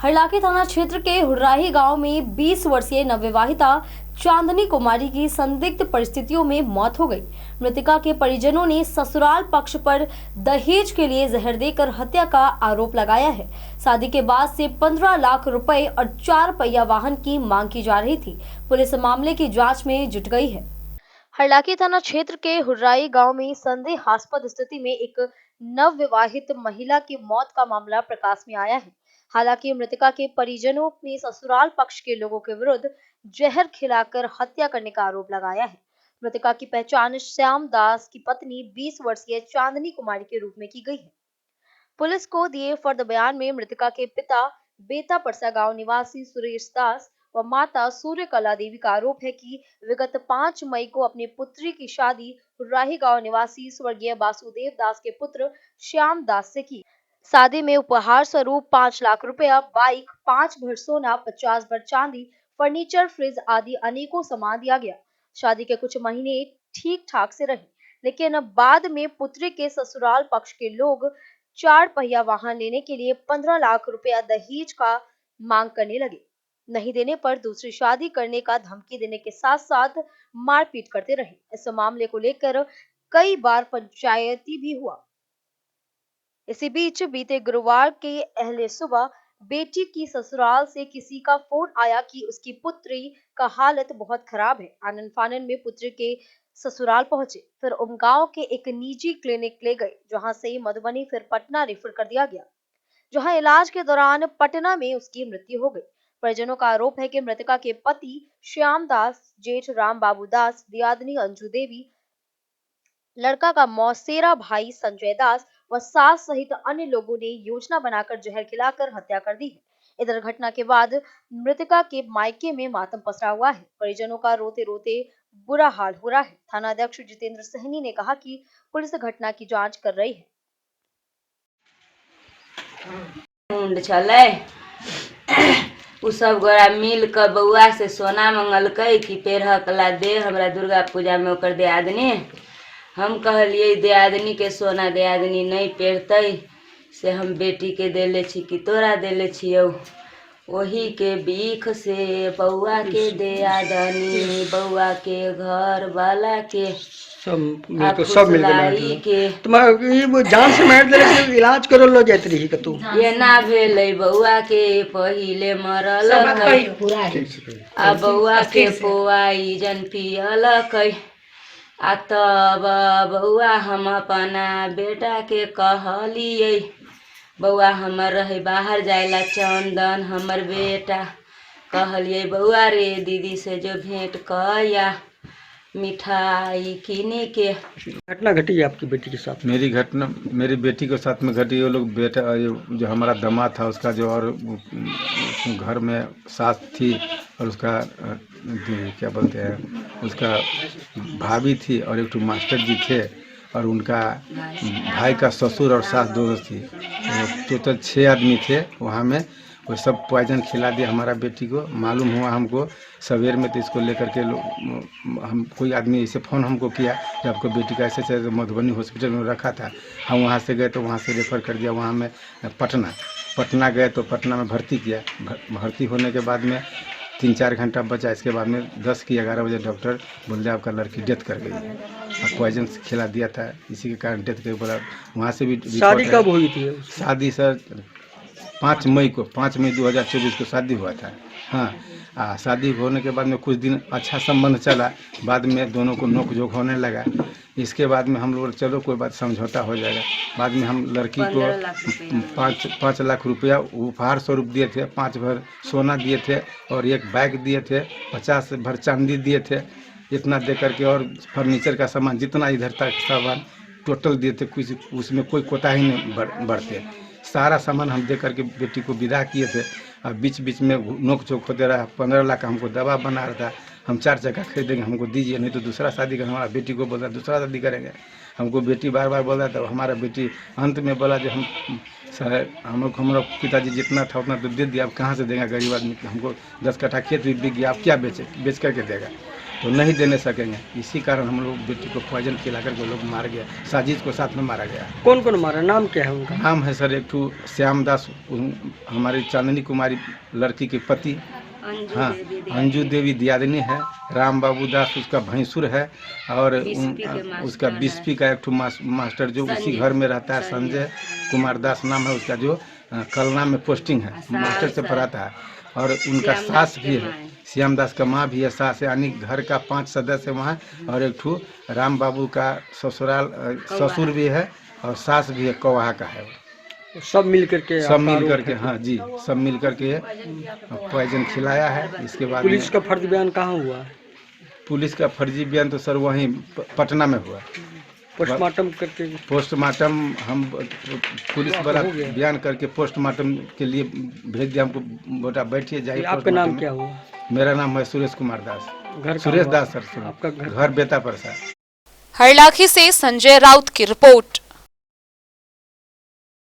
हरलाखी थाना क्षेत्र के हुर्राही गांव में 20 वर्षीय नवविवाहिता चांदनी कुमारी की संदिग्ध परिस्थितियों में मौत हो गई। मृतका के परिजनों ने ससुराल पक्ष पर दहेज के लिए जहर देकर हत्या का आरोप लगाया है। शादी के बाद से 15 लाख रुपए और 4 पहिया वाहन की मांग की जा रही थी। पुलिस मामले की जांच में जुट गई है। हरलाखी थाना क्षेत्र के हुर्राही गांव में संदेहास्पद स्थिति में एक नवविवाहित महिला की मौत का मामला प्रकाश में आया है। हालांकि मृतका के परिजनों ने ससुराल पक्ष के लोगों के विरुद्ध जहर खिलाकर हत्या करने का आरोप लगाया है। मृतका की पहचान श्याम दास की पत्नी 20 वर्षीय चांदनी कुमारी के रूप में की गई है। पुलिस को दिए फर्द बयान में मृतका के पिता बेता परसा गांव निवासी सुरेश दास व माता सूर्यकला देवी का आरोप है कि विगत 5 मई को अपनी पुत्री की शादी हुर्राही गांव निवासी स्वर्गीय वासुदेव दास के पुत्र श्याम दास से की। शादी में उपहार स्वरूप 5 लाख रुपया, बाइक, 5 भर सोना, 50 भर चांदी, फर्नीचर, फ्रिज आदि अनेकों सामान दिया गया। शादी के कुछ महीने ठीक ठाक से रहे, लेकिन बाद में पुत्री के ससुराल पक्ष के लोग 4 पहिया वाहन लेने के लिए 15 लाख रुपया दहेज का मांग करने लगे। नहीं देने पर दूसरी शादी करने का धमकी देने के साथ साथ मारपीट करते रहे। इस मामले को लेकर कई बार पंचायती भी हुआ। इसी बीच बीते गुरुवार के अहले सुबह बेटी की ससुराल से किसी का फोन आया कि उसकी पुत्री का हालत बहुत खराब है। आनन फानन में पुत्री के ससुराल पहुंचे, फिर उमगांव के एक निजी क्लिनिक ले गए, जहां से मधुबनी फिर पटना रेफर कर दिया गया, जहां इलाज के दौरान पटना में उसकी मृत्यु हो गई। परिजनों का आरोप है कि मृतका के पति श्याम दास, जेठ राम बाबू दास, दियादनी अंजू देवी, लड़का का मौसेरा भाई संजय दास व सास सहित अन्य लोगों ने योजना बनाकर जहर खिलाकर हत्या कर दी है। इधर घटना के बाद मृतका के मायके में मातम पसरा हुआ है। परिजनों का रोते रोते बुरा हाल हो रहा है। थाना अध्यक्ष जितेंद्र सहनी ने कहा कि पुलिस घटना की जांच कर रही है। उ सब गोरा मिल कर बउआ से सोना मंगलकै कि पेरहक ला दे हमरा दुर्गा पूजा में ओकर दियादनी। हम कहलिए दियादनी के सोना दियादनी नहीं पेरतै से हम बेटी के देले छी कि तोरा देले छियौ। वही के बीख से बउआ के दियादनी, बउआ के घर वाला के सब मिल के तुम्हारे जान से मार देले के इलाज करो लो जात रही के तू ये ना भेलै। बउआ के पहिले मरल आ बउआ के पोआई जन पियल कै। आ तब बउआ हम अपना बेटा के कहलिए, बउआ हमर रहे बाहर जाएला चंदन हमर बेटा, कहलिए बउआ रे दीदी से जो भेंट कया मिठाई किने के। घटना घटी है आपकी बेटी के साथ? मेरी बेटी के साथ में घटी। वो लोग बेटा जो हमारा दामाद था उसका जो और घर में सास थी और उसका क्या बोलते हैं उसका भाभी थी और एक मास्टर जी थे और उनका भाई का ससुर और सास दोनों थी। टोटल 6 आदमी थे वहाँ में। वो सब पॉइजन खिला दिया हमारा बेटी को। मालूम हुआ हमको सवेर में, तो इसको लेकर के हम कोई आदमी ऐसे फ़ोन हमको किया कि आपको बेटी का ऐसे मधुबनी हॉस्पिटल में रखा था। हम वहाँ से गए तो वहाँ से रेफ़र कर दिया वहाँ में पटना गए तो पटना में भर्ती किया। भर्ती होने के बाद में 3-4 घंटा बचा। इसके बाद में 10 की 11 बजे डॉक्टर बोल दिया आपका लड़की डेथ कर गई है, अब पॉइजन खिला दिया था, इसी के कारण डेथ कर बोला। वहाँ से भी शादी कब हुई थी? शादी सर 5 मई 2024 को शादी हुआ था। हाँ, शादी होने के बाद में कुछ दिन अच्छा संबंध चला, बाद में दोनों को नोक झोंक होने लगा। इसके बाद में हम लोग चलो कोई बात समझौता हो जाएगा। बाद में हम लड़की को 5 लाख रुपया उपहार स्वरूप दिए थे, 5 भर सोना दिए थे और एक बैग दिए थे, 50 भर चांदी दिए थे। इतना दे करके और फर्नीचर का सामान जितना इधर तक सामान टोटल दिए थे, कुछ उसमें कोई कोताही नहीं बढ़ते। सारा सामान हम दे करके बेटी को विदा किए थे। और बीच बीच में नोक झोंक होते रहा। 15 लाख हमको दवा बना रहा था, हम 4 चक्का खरीदेंगे हमको दीजिए, नहीं तो दूसरा शादी कर। हमारा बेटी को बोला दूसरा शादी करेंगे। हमको बेटी बार बार बोला था। हमारा बेटी अंत में बोला जो हमारा पिताजी जितना था उतना तो दे दिया, अब कहाँ से देगा गरीब आदमी? हमको 10 कट्ठा खेत भी बिक गया, आप क्या बेच करके देगा? तो नहीं देने सकेंगे। इसी कारण हम लोग बेटी को पॉइजन खिला करके लोग मार गया, साजिश को साथ में मारा गया। कौन कौन मारा, नाम क्या है उनका? नाम है सर एक ठू श्याम दास, हमारी चांदनी कुमारी लड़की के पति, हाँ अंजू देवी दियादिनी है, राम बाबू दास उसका भैंसुर है, और उसका बीसपी का एक ठू मास्टर जो उसी घर में रहता है, संजय कुमार दास नाम है उसका, जो कलना में पोस्टिंग है, मास्टर से पढ़ाता है। और उनका सास भी है, श्याम दास का माँ भी है, सास है, यानी घर का 5 सदस्य वहाँ। और एक ठू राम बाबू का ससुराल ससुर भी है और सास भी है, कौहा का है। सब मिल करके हाँ जी, सब मिल करके पॉइजन खिलाया है। इसके बाद पुलिस का फर्जी बयान कहाँ हुआ है? पुलिस का फर्जी बयान तो सर वहीं पटना में हुआ। पोस्टमार्टम करके पोस्टमार्टम हम पुलिस वाला बयान करके पोस्टमार्टम के लिए भेज दिया हमको, बेटा बैठिए जाइए। आपका नाम क्या हुआ? मेरा नाम है सुरेश कुमार दास। घर सुरेश दास सर। आपका घर बेता परसा। हरलाखी से संजय राउत की रिपोर्ट।